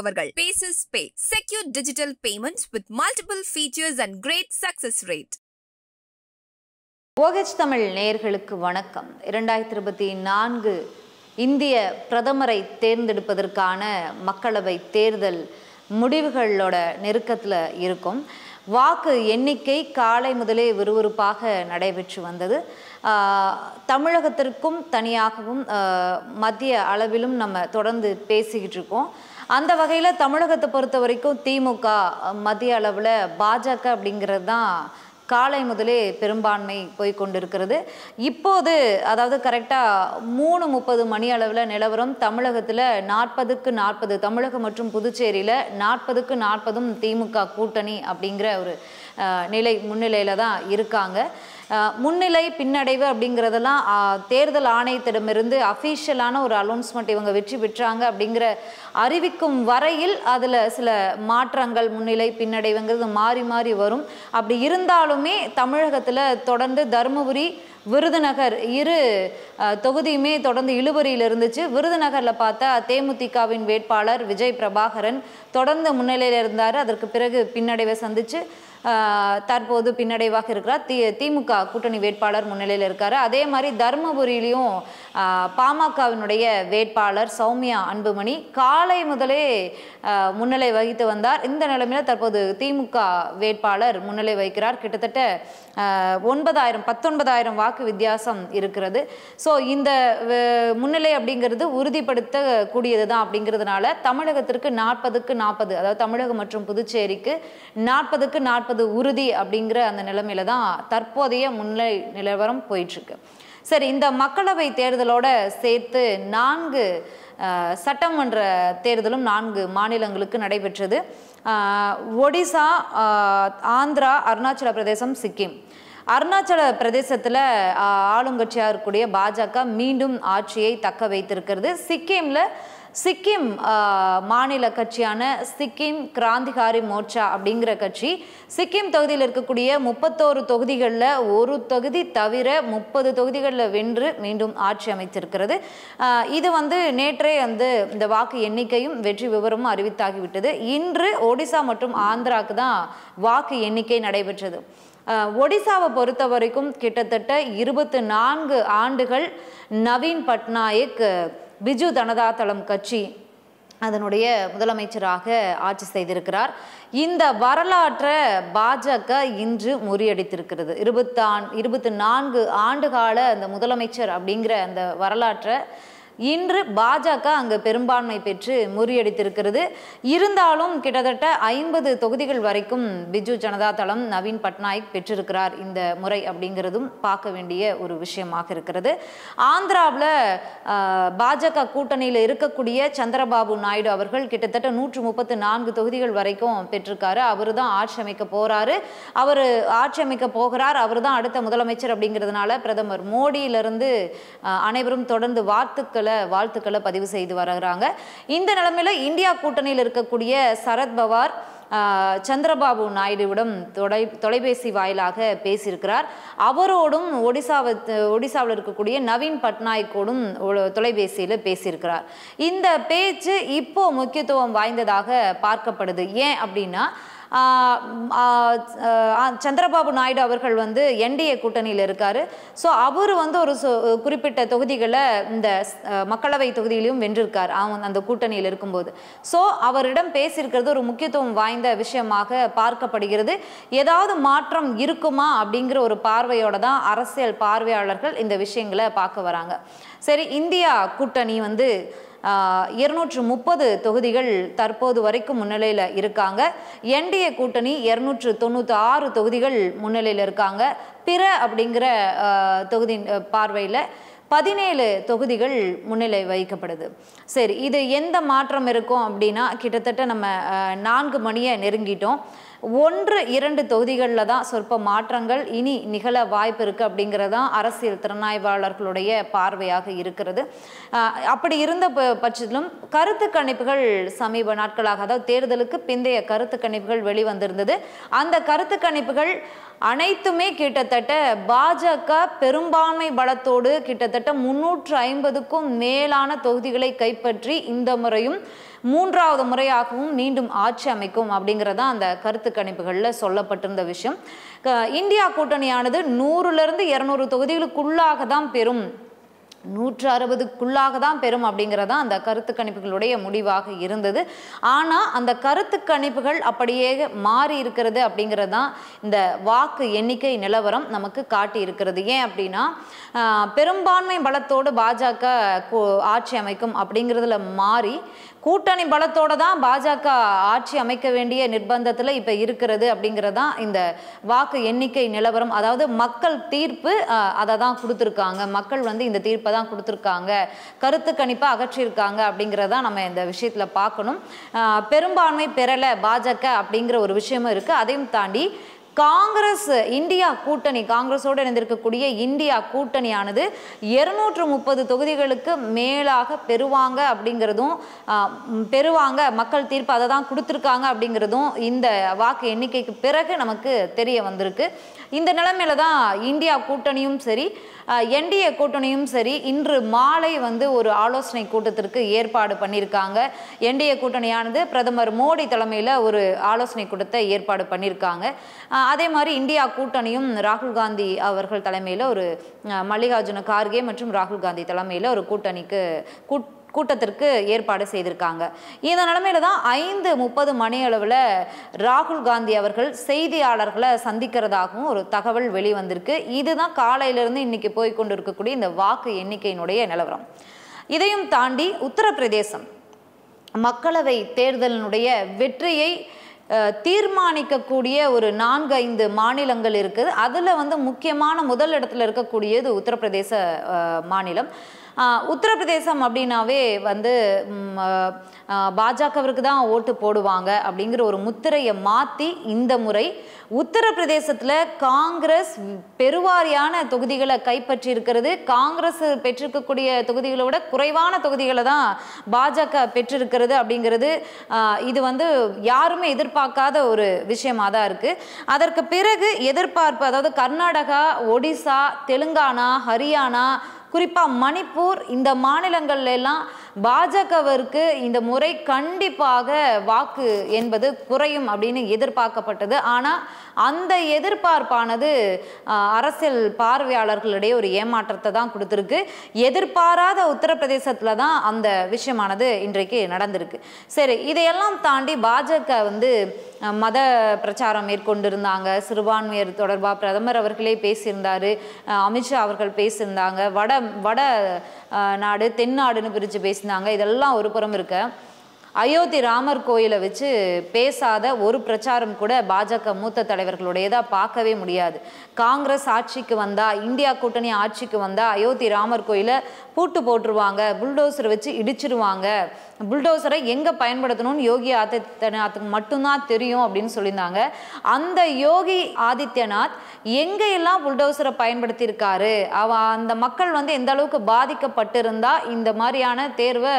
வழங்குபவர்கள் Paces Pay, secure digital payments with multiple features and great success rate. OH Tamil நேயர்களுக்கு வணக்கம். 2024 இந்திய பிரதமரை தேர்ந்தெடுப்பதற்கான மக்களவை தேர்தல் முடிவுகளோட நெருக்கத்தில் இருக்கும். வாக்கு எண்ணிக்கை காலை முதலே விறுவிறுப்பாக நடைபெற்று வந்தது. தமிழகத்திற்கும் தனியாகவும் மத்திய அளவிலும் நம்ம தொடர்ந்து பேசிக்கிட்டு இருக்கோம். அந்த வகையில் தமிழகத்தை பொறுத்த வரைக்கும் திமுக, மத்திய அளவில் பாஜக அப்படிங்கிறது தான் காலை முதலே பெரும்பான்மை போய்கொண்டிருக்கிறது. இப்போது அதாவது கரெக்டாக 3:30 மணி அளவில் நிலவரம் தமிழகத்தில் 40க்கு 40, தமிழகம் மற்றும் புதுச்சேரியில் 40க்கு 40 திமுக கூட்டணி அப்படிங்கிற ஒரு முன்னிலையில் தான் இருக்காங்க. முன்னிலை பின்னடைவு அப்படிங்கிறதெல்லாம் தேர்தல் ஆணையத்திடமிருந்து அஃபீஷியலான ஒரு அனௌன்ஸ்மெண்ட் இவங்க வெற்றி பெற்றாங்க அப்படிங்கிற அறிவிக்கும் வரையில் அதில் சில மாற்றங்கள் முன்னிலை பின்னடைவுங்கிறது மாறி மாறி வரும். அப்படி இருந்தாலுமே தமிழகத்தில் தொடர்ந்து தருமபுரி, விருதுநகர் இரு தொகுதியுமே தொடர்ந்து இழுபறியில் இருந்துச்சு. விருதுநகரில் பார்த்தா தேமுதிகவின் வேட்பாளர் விஜய் பிரபாகரன் தொடர்ந்து முன்னிலையில் இருந்தார். அதற்கு பிறகு பின்னடைவை சந்திச்சு தற்போது பின்னடைவாக இருக்கிறார். திமுக கூட்டணி வேட்பாளர் முன்னிலையில் இருக்காரு. அதே மாதிரி தருமபுரியிலையும் பாமகவினுடைய வேட்பாளர் சௌமியா அன்புமணி காலை முதலே முன்னிலை வகித்து வந்தார். இந்த நிலைமையில் தற்போது திமுக வேட்பாளர் முன்னிலை வகிக்கிறார். கிட்டத்தட்ட 19,000 வாக்கு வித்தியாசம் இருக்கிறது. ஸோ இந்த முன்னிலை அப்படிங்கிறது உறுதிப்படுத்தக்கூடியது தான். அப்படிங்கிறதுனால தமிழகத்திற்கு 40க்கு 40, அதாவது தமிழகம் மற்றும் புதுச்சேரிக்கு 40க்கு 40 உறுதி அப்படிங்கிற அந்த நிலைமையில தான் தற்போதைய முன்னிலை நிலவரம் போயிட்டுருக்கு. சரி, இந்த மக்களவை தேர்தலோட சேர்த்து 4 சட்டமன்ற தேர்தலும் 4 மாநிலங்களுக்கு நடைபெற்றது. ஒடிசா, ஆந்திரா, அருணாச்சல பிரதேசம், சிக்கிம். அருணாச்சல பிரதேசத்தில் ஆளுங்கட்சியாக இருக்கக்கூடிய பாஜக மீண்டும் ஆட்சியை தக்க வைத்திருக்கிறது. சிக்கிம் மாநில கட்சியான சிக்கிம் கிராந்திகாரி மோர்ச்சா அப்படிங்கிற கட்சி சிக்கிம் தொகுதியில் இருக்கக்கூடிய 31 தொகுதிகளில் ஒரு தொகுதி தவிர 30 தொகுதிகளில் வென்று மீண்டும் ஆட்சி அமைத்திருக்கிறது. இது நேற்றே இந்த வாக்கு எண்ணிக்கையும் வெற்றி விவரமும் அறிவித்தாகிவிட்டது. இன்று ஒடிசா மற்றும் ஆந்திராவுக்கு தான் வாக்கு எண்ணிக்கை நடைபெற்றது. ஒடிசாவை பொறுத்த வரைக்கும் கிட்டத்தட்ட 24 ஆண்டுகள் நவீன் பட்நாயக் பிஜு ஜனதா தளம் கட்சி அதனுடைய முதலமைச்சராக ஆட்சி செய்திருக்கிறார். இந்த வரலாற்றை பாஜக இன்று முறியடித்திருக்கிறது. 24 ஆண்டுகால அந்த முதலமைச்சர் அப்படிங்கிற அந்த வரலாற்றை இன்று பாஜக அங்கு பெரும்பான்மை பெற்று முறியடித்திருக்கிறது. இருந்தாலும் கிட்டத்தட்ட 50 தொகுதிகள் வரைக்கும் பிஜு ஜனதா தளம் நவீன் பட்நாயக் பெற்றிருக்கிறார் இந்த முறை அப்படிங்கிறதும் பார்க்க வேண்டிய ஒரு விஷயமாக இருக்கிறது. ஆந்திராவில் பாஜக கூட்டணியில் இருக்கக்கூடிய சந்திரபாபு நாயுடு அவர்கள் கிட்டத்தட்ட 134 தொகுதிகள் வரைக்கும் பெற்றிருக்காரு. அவர் தான் ஆட்சி அமைக்க போறாரு, அவர் ஆட்சி அமைக்க போகிறார், அவர் தான் அடுத்த முதலமைச்சர் அப்படிங்கிறதுனால பிரதமர் மோடியிலிருந்து அனைவரும் தொடர்ந்து வாழ்த்துக்களை பதிவு செய்து வருகிறாங்க. இந்த நிலைமையில இந்தியா கூட்டணியில் இருக்கக்கூடிய சரத்பவார் சந்திரபாபு நாயுடுவிடம் தொலைபேசி வாயிலாக பேசியிருக்கிறார். அவரோடும் ஒடிசாவில் இருக்கக்கூடிய நவீன் பட்நாயக்கோடும் தொலைபேசியில் பேசியிருக்கிறார். இந்த பேச்சு இப்போ முக்கியத்துவம் வாய்ந்ததாக பார்க்கப்படுது. ஏன் அப்படின்னா சந்திரபாபு நாயுடு அவர்கள் என்டிஏ கூட்டணியில் இருக்காரு. ஸோ அவர் ஒரு குறிப்பிட்ட தொகுதிகளை இந்த மக்களவை தொகுதியிலையும் வென்றிருக்கார் அந்த கூட்டணியில் இருக்கும்போது. ஸோ அவரிடம் பேசியிருக்கிறது ஒரு முக்கியத்துவம் வாய்ந்த விஷயமாக பார்க்கப்படுகிறது. ஏதாவது மாற்றம் இருக்குமா அப்படிங்கிற ஒரு பார்வையோட தான் அரசியல் பார்வையாளர்கள் இந்த விஷயங்களை பார்க்க வராங்க. சரி, இந்தியா கூட்டணி 230 தொகுதிகள் தற்போது வரைக்கும் முன்னிலையில் இருக்காங்க. என்டிஏ கூட்டணி 296 தொகுதிகள் முன்னிலையில் இருக்காங்க. பிற அப்படிங்கிற தொகுதி பார்வையில் 17 தொகுதிகள் முன்னிலை வகிக்கப்படுது. சரி, இது எந்த மாற்றம் இருக்கும் அப்படின்னா கிட்டத்தட்ட நம்ம 4 மணியை நெருங்கிட்டோம். 1-2 தொகுதிகளில் தான் சொற்ப மாற்றங்கள் இனி நிகழ வாய்ப்பு இருக்குது அப்படிங்கிறதான் அரசியல் திறனாய்வாளர்களுடைய பார்வையாக இருக்கிறது. அப்படி இருந்த பட்சத்திலும் கருத்து கணிப்புகள் சமீப நாட்களாக, அதாவது தேர்தலுக்கு பிந்தைய கருத்து கணிப்புகள் வெளிவந்திருந்தது. அந்த கருத்து கணிப்புகள் அனைத்துமே கிட்டத்தட்ட பாஜக பெரும்பான்மை பலத்தோடு கிட்டத்தட்ட 350க்கும் மேலான தொகுதிகளை கைப்பற்றி இந்த முறையும் மூன்றாவது முறையாகவும் மீண்டும் ஆட்சி அமைக்கும் அப்படிங்கிறதா அந்த கருத்து கணிப்புகளில் சொல்லப்பட்டிருந்த விஷயம். இந்தியா கூட்டணியானது 100லிருந்து 200 தொகுதிகளுக்குள்ளாக தான் பெறும், 160க்குள்ளாக தான் பெறும் அப்படிங்கிறதா அந்த கருத்து கணிப்புகளுடைய முடிவாக இருந்தது. ஆனால் அந்த கருத்து கணிப்புகள் அப்படியே மாறி இருக்கிறது அப்படிங்கிறது தான் இந்த வாக்கு எண்ணிக்கை நிலவரம் நமக்கு காட்டி இருக்கிறது. ஏன் அப்படின்னா பெரும்பான்மை பலத்தோடு பாஜக ஆட்சி அமைக்கும் அப்படிங்கிறதுல மாறி கூட்டணி பலத்தோட தான் பாஜக ஆட்சி அமைக்க வேண்டிய நிர்பந்தத்தில் இப்போ இருக்கிறது அப்படிங்கிறதான் இந்த வாக்கு எண்ணிக்கை நிலவரம். அதாவது மக்கள் தீர்ப்பு அதை தான் கொடுத்துருக்காங்க, மக்கள் வந்து இந்த தீர்ப்பை தான் கொடுத்துருக்காங்க, கருத்து கணிப்பை அகற்றியிருக்காங்க அப்படிங்கிறதான் நம்ம இந்த விஷயத்தில் பார்க்கணும். பெரும்பான்மை பெறலை பாஜக அப்படிங்கிற ஒரு விஷயமும் இருக்குது. அதையும் தாண்டி காங்கிரஸ் இந்தியா கூட்டணி, காங்கிரஸோடு இணைந்திருக்கக்கூடிய இந்தியா கூட்டணியானது 230 தொகுதிகளுக்கு மேலாக பெறுவாங்க அப்படிங்கிறதும் பெறுவாங்க, மக்கள் தீர்ப்பு அதை தான் கொடுத்துருக்காங்க அப்படிங்கிறதும் இந்த வாக்கு எண்ணிக்கைக்கு பிறகு நமக்கு தெரிய வந்திருக்கு. இந்த நிலைமையில தான் இந்தியா கூட்டணியும் சரி என்டிஏ கூட்டணியும் சரி இன்று மாலை வந்து ஒரு ஆலோசனை கூட்டத்திற்கு ஏற்பாடு பண்ணியிருக்காங்க. என்டிஏ கூட்டணியானது பிரதமர் மோடி தலைமையில் ஒரு ஆலோசனை கூட்டத்தை ஏற்பாடு பண்ணியிருக்காங்க. அதே மாதிரி இந்தியா கூட்டணியும் ராகுல் காந்தி அவர்கள் தலைமையில் ஒரு மல்லிகார்ஜுன கார்கே மற்றும் ராகுல் காந்தி தலைமையில் ஒரு கூட்டத்திற்கு ஏற்பாடு செய்திருக்காங்க. இந்த நிலைமையில தான் 5:30 மணி அளவில் ராகுல் காந்தி அவர்கள் செய்தியாளர்களை சந்திக்கிறதாகவும் ஒரு தகவல் வெளிவந்திருக்கு. இதுதான் காலையிலிருந்து இன்னைக்கு போய்கொண்டு இருக்கக்கூடிய இந்த வாக்கு எண்ணிக்கையினுடைய நிலவரம். இதையும் தாண்டி உத்தரப்பிரதேசம் மக்களவை தேர்தலினுடைய வெற்றியை தீர்மானிக்கக்கூடிய ஒரு 4-5 மாநிலங்கள் இருக்குது. அதில் வந்து முக்கியமான முதல் இடத்துல இருக்கக்கூடியது உத்தரப்பிரதேச மாநிலம். உத்தரப்பிரதேசம் அப்படின்னாவே வந்து பாஜகவிற்கு தான் ஓட்டு போடுவாங்க அப்படிங்கிற ஒரு முத்திரையை மாற்றி இந்த முறை உத்தரப்பிரதேசத்தில் காங்கிரஸ் பெருவாரியான தொகுதிகளை கைப்பற்றி இருக்கிறது. காங்கிரஸ் பெற்றிருக்கக்கூடிய தொகுதிகளை விட குறைவான தொகுதிகளை தான் பாஜக பெற்றிருக்கிறது அப்படிங்கிறது இது வந்து யாருமே எதிர்பார்க்காத ஒரு விஷயமா தான் இருக்குது. அதற்கு பிறகு எதிர்பார்ப்பு, அதாவது கர்நாடகா, ஒடிசா, தெலுங்கானா, ஹரியானா, குறிப்பாக மணிப்பூர், இந்த மாநிலங்கள்ல எல்லாம் பாஜகவிற்கு இந்த முறை கண்டிப்பாக வாக்கு என்பது குறையும் அப்படின்னு எதிர்பார்க்கப்பட்டது. ஆனால் அந்த எதிர்பார்ப்பானது அரசியல் பார்வையாளர்களிடையே ஒரு ஏமாற்றத்தை தான் கொடுத்துருக்கு. எதிர்பாராத உத்தரப்பிரதேசத்தில் தான் அந்த விஷயமானது இன்றைக்கு நடந்திருக்கு. சரி, இதையெல்லாம் தாண்டி பாஜக வந்து மத பிரச்சாரம் மேற்கொண்டிருந்தாங்க. சிறுபான்மையர் தொடர்பாக பிரதமர் அவர்களே பேசியிருந்தார், அமித்ஷா அவர்கள் பேசியிருந்தாங்க, வட நாடு தென்னாடுன்னு பிரித்து பேசினாங்க. இதெல்லாம் ஒரு புறம் இருக்க, அயோத்தி ராமர் கோயிலை வச்சு பேசாத ஒரு பிரச்சாரம் கூட பாஜக மூத்த தலைவர்களுடையதாக பார்க்கவே முடியாது. காங்கிரஸ் ஆட்சிக்கு வந்தால், இந்தியா கூட்டணி ஆட்சிக்கு வந்தால் அயோத்தி ராமர் கோயிலை பூட்டு போட்டுருவாங்க, புல்டோசரை வச்சு இடிச்சிருவாங்க, புல்டோசரை எங்கே பயன்படுத்தணும்னு யோகி ஆதித்யநாத்துக்கு மட்டும்தான் தெரியும் அப்படின்னு சொல்லியிருந்தாங்க. அந்த யோகி ஆதித்யநாத் எங்கெல்லாம் புல்டோசரை பயன்படுத்தியிருக்காரு, அந்த மக்கள் வந்து எந்த அளவுக்கு பாதிக்கப்பட்டிருந்தா இந்த மாதிரியான தேர்வை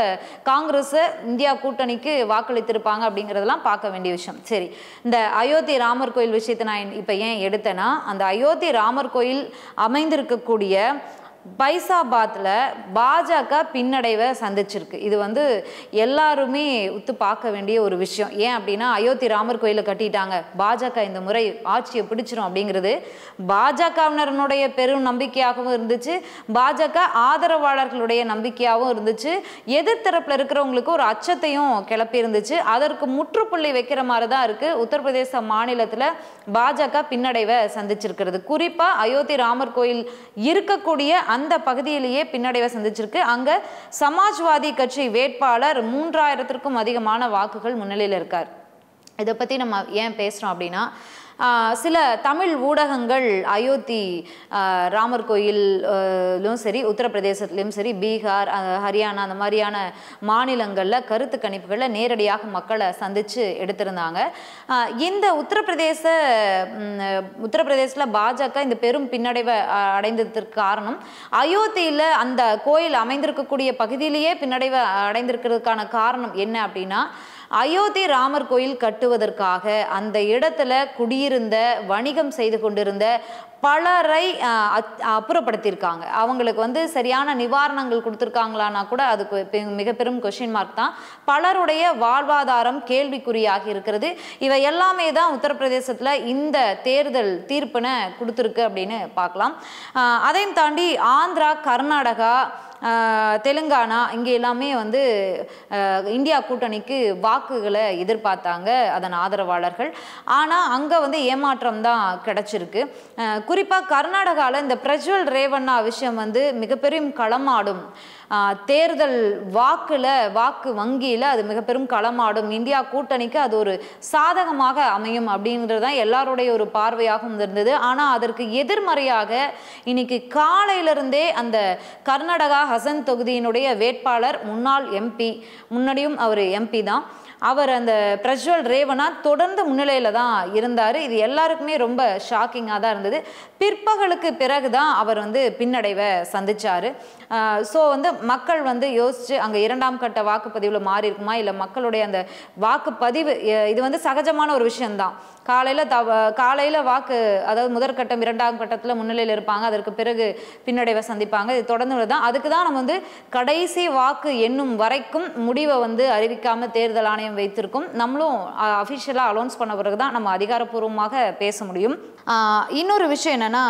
காங்கிரஸ் இந்தியா கூட்டணிக்கு வாக்களித்திருப்பாங்க அப்படிங்கிறதெல்லாம் பார்க்க வேண்டிய விஷயம். சரி, இந்த அயோத்தி ராமர் கோயில் விஷயத்தை நான் இப்போ ஏன் எடுத்தேன்னா, அந்த அயோத்தி ராமர் கோயில் அமைந்திருக்கக்கூடிய பைசாபாத்தில் பாஜக பின்னடைவை சந்திச்சிருக்கு. இது வந்து எல்லாருமே உத்து பார்க்க வேண்டிய ஒரு விஷயம். ஏன் அப்படின்னா, அயோத்தி ராமர் கோயிலை கட்டிட்டாங்க, பாஜக இந்த முறை ஆட்சியை பிடிச்சிரும் அப்படிங்கிறது பாஜகவினருடைய பெரும் நம்பிக்கையாகவும் இருந்துச்சு, பாஜக ஆதரவாளர்களுடைய நம்பிக்கையாகவும் இருந்துச்சு, எதிர்த்தரப்பில் இருக்கிறவங்களுக்கு ஒரு அச்சத்தையும் கிளப்பி இருந்துச்சு. அதற்கு முற்றுப்புள்ளி வைக்கிற மாதிரி தான் இருக்குது உத்தரப்பிரதேச மாநிலத்தில் பாஜக பின்னடைவை சந்திச்சிருக்கிறது. குறிப்பாக அயோத்தி ராமர் கோயில் இருக்கக்கூடிய அந்த பகுதியிலேயே பின்னடைவை சந்திச்சிருக்கு. அங்க சமாஜ்வாதி கட்சி வேட்பாளர் 3000த்திற்கும் அதிகமான வாக்குகள் முன்னிலையில் இருக்கார். இதை பத்தி நம்ம ஏன் பேசுறோம் அப்படின்னா, சில தமிழ் ஊடகங்கள் அயோத்தி ராமர் கோயிலும் சரி, உத்தரப்பிரதேசத்திலும் சரி, பீகார், ஹரியானா அந்த மாதிரியான மாநிலங்களில் கருத்து கணிப்புகளில் நேரடியாக மக்களை சந்தித்து எடுத்திருந்தாங்க. இந்த உத்தரப்பிரதேசத்தில் பாஜக இந்த பெரும் பின்னடைவை அடைந்ததற்கு காரணம், அயோத்தியில் அந்த கோயில் அமைந்திருக்கக்கூடிய பகுதியிலேயே பின்னடைவை அடைந்திருக்கிறதுக்கான காரணம் என்ன அப்படின்னா, அயோத்தி ராமர் கோயில் கட்டுவதற்காக அந்த இடத்துல குடியிருந்த வணிகம் செய்து கொண்டிருந்த பலரை அப்புறப்படுத்தியிருக்காங்க. அவங்களுக்கு சரியான நிவாரணங்கள் கொடுத்துருக்காங்களான்னா கூட அதுக்கு மிக பெரும் கொஸ்டின் மார்க் தான். பலருடைய வாழ்வாதாரம் கேள்விக்குறியாகி இருக்கிறது. இவை எல்லாமே தான் உத்தரப்பிரதேசத்தில் இந்த தேர்தல் தீர்ப்பினை கொடுத்துருக்கு அப்படின்னு பார்க்கலாம். அதையும் தாண்டி ஆந்திரா, கர்நாடகா, தெலுங்கானா இங்கே எல்லாமே இந்தியா கூட்டணிக்கு வாக்குகளை எதிர்பார்த்தாங்க அதன் ஆதரவாளர்கள். ஆனால் அங்கே ஏமாற்றம் தான் கிடைச்சிருக்கு. குறிப்பாக கர்நாடகாவில் இந்த பிரஜ்வல் ரேவண்ணா விஷயம் மிகப்பெரும் களமாடும். தேர்தல் வாக்கு வங்கியில் அது மிக பெரும் களமாடும். இந்தியா கூட்டணிக்கு அது ஒரு சாதகமாக அமையும் அப்படின்றது தான் எல்லாருடைய ஒரு பார்வையாகவும் இருந்தது. ஆனால் அதற்கு எதிர்மறையாக இன்னைக்கு காலையிலிருந்தே அந்த கர்நாடகா ஹசன் தொகுதியினுடைய வேட்பாளர் முன்னாள் எம்பி, முன்னாடியும் அவர் எம்பி தான், அவர் அந்த பிரஜ்வல் ரேவண்ணா தொடர்ந்து முன்னிலையில் தான் இருந்தார். இது எல்லாருக்குமே ரொம்ப ஷாக்கிங்காக தான் இருந்தது. பிற்பகலுக்கு பிறகு தான் அவர் பின்னடைவை சந்திச்சார். ஸோ மக்கள் யோசிச்சு அங்கே இரண்டாம் கட்ட வாக்குப்பதிவில் மாறி இருக்குமா, இல்லை மக்களுடைய அந்த வாக்குப்பதிவு இது சகஜமான ஒரு விஷயம்தான். காலையில் வாக்கு, அதாவது முதற்கட்டம் இரண்டாம் கட்டத்தில் முன்னிலையில் இருப்பாங்க, அதற்கு பிறகு பின்னடைவை சந்திப்பாங்க. இது தொடர்ந்து தான். அதுக்கு தான் நம்ம கடைசி வாக்கு எண்ணும் வரைக்கும் முடிவை அறிவிக்காமல் தேர்தல் ஆணையம் வைத்திருக்கும். நம்மளும் அஃபிஷியலாக அலௌன்ஸ் பண்ண பிறகு தான் நம்ம அதிகாரப்பூர்வமாக பேச முடியும். இன்னொரு விஷயம் என்னன்னா,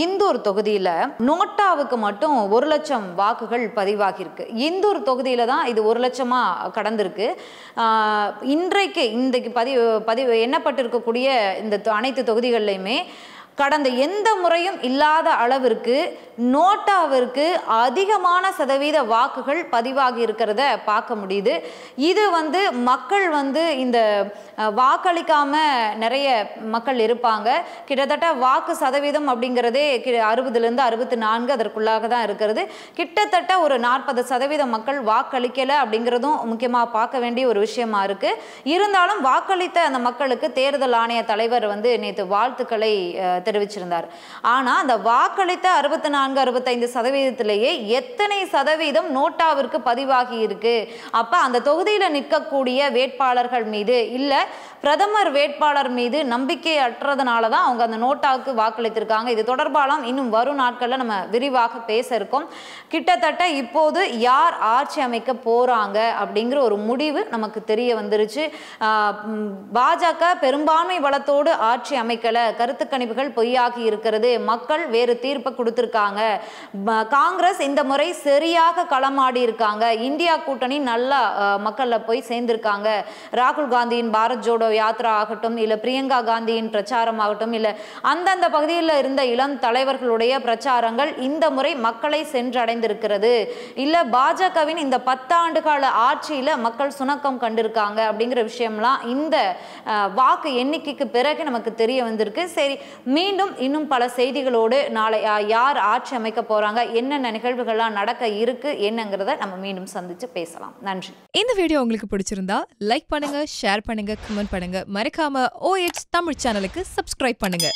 இந்தூர் தொகுதியில் நோட்டாவுக்கு மட்டும் 1 லட்சம் வாக்குகள் பதிவாகியிருக்கு. இந்தூர் தொகுதியில் தான் இது 1 லட்சமாக கடந்திருக்கு. இன்றைக்கு பதிவு எண்ணப்பட்டிருக்கக்கூடிய இந்த அனைத்து தொகுதிகளிலையுமே கடந்த எந்த முறையும் இல்லாத அளவிற்கு நோட்டாவிற்கு அதிகமான சதவீத வாக்குகள் பதிவாகி இருக்கிறத பார்க்க முடியுது. இது மக்கள் இந்த வாக்களிக்காம நிறைய மக்கள் இருப்பாங்க. கிட்டத்தட்ட வாக்கு சதவீதம் அப்படிங்கிறதே 60லேருந்து 64 அதற்குள்ளாக தான் இருக்கிறது. கிட்டத்தட்ட ஒரு 40% மக்கள் வாக்களிக்கலை அப்படிங்கிறதும் முக்கியமாக பார்க்க வேண்டிய ஒரு விஷயமா இருக்கு. இருந்தாலும் வாக்களித்த அந்த மக்களுக்கு தேர்தல் ஆணைய தலைவர் நேற்று வாழ்த்துக்களை தெரிவிச்சிருந்தார். ஆனா அந்த வாக்களித்த 64-65%லேயே எத்தனை சதவீதம் நோட்டாவிற்கு பதிவாகி இருக்கு? அப்ப அந்த தொகுதியில நிற்கக்கூடிய வேட்பாளர்கள் மீது, இல்ல பிரதமர் வேட்பாளர் மீது நம்பிக்கை அற்றதுனால தான் அவங்க அந்த நோட்டாவுக்கு வாக்களித்திருக்காங்க. இது தொடர்பாலாம் இன்னும் வரும் நாட்களில் நம்ம விரிவாக பேச இருக்கோம். கிட்டத்தட்ட இப்போது யார் ஆட்சி அமைக்க போறாங்க அப்படிங்கிற ஒரு முடிவு நமக்கு தெரிய வந்துருச்சு. பாஜக பெரும்பான்மை பலத்தோடு ஆட்சி அமைக்கல, கருத்து கணிப்புகள் பொய்யாகி இருக்கிறது, மக்கள் வேறு தீர்ப்பை கொடுத்திருக்காங்க. காங்கிரஸ் இந்த முறை சரியாக களமாடி இருக்காங்க, இந்தியா கூட்டணி நல்லா மக்கள்ல போய் சேர்ந்திருக்காங்க. ராகுல் காந்தியின் பாரத் ஜோடோ யாத்ரா ஆகட்டும், இல்ல பிரியங்கா காந்தியின் பிரச்சாரம் ஆகட்டும், இல்ல அந்தந்த பகுதியில் இருந்த இளம் தலைவர்களுடைய பிரச்சாரங்கள் இந்த முறை மக்களை சென்றடைந்திருக்கிறது. இல்ல பாஜகவின் இந்த 10 ஆண்டு கால ஆட்சியில மக்கள் சுணக்கம் கண்டிருக்காங்க அப்படிங்கிற விஷயம்லாம் இந்த வாக்கு எண்ணிக்கைக்கு பிறகு நமக்கு தெரிய வந்திருக்கு. சரி, மீண்டும் இன்னும் பல செய்திகளோடு நாளை யார் ஆட்சி அமைக்க போறாங்க, என்னென்ன நிகழ்வுகள்லாம் நடக்க இருக்கு என்னங்கிறத நம்ம மீண்டும் சந்திச்சு பேசலாம். நன்றி. இந்த வீடியோ உங்களுக்கு பிடிச்சிருந்தா லைக் பண்ணுங்க, ஷேர் பண்ணுங்க, கமெண்ட் பண்ணுங்க. மறக்காம OH தமிழ் சேனலுக்கு சப்ஸ்கிரைப் பண்ணுங்க.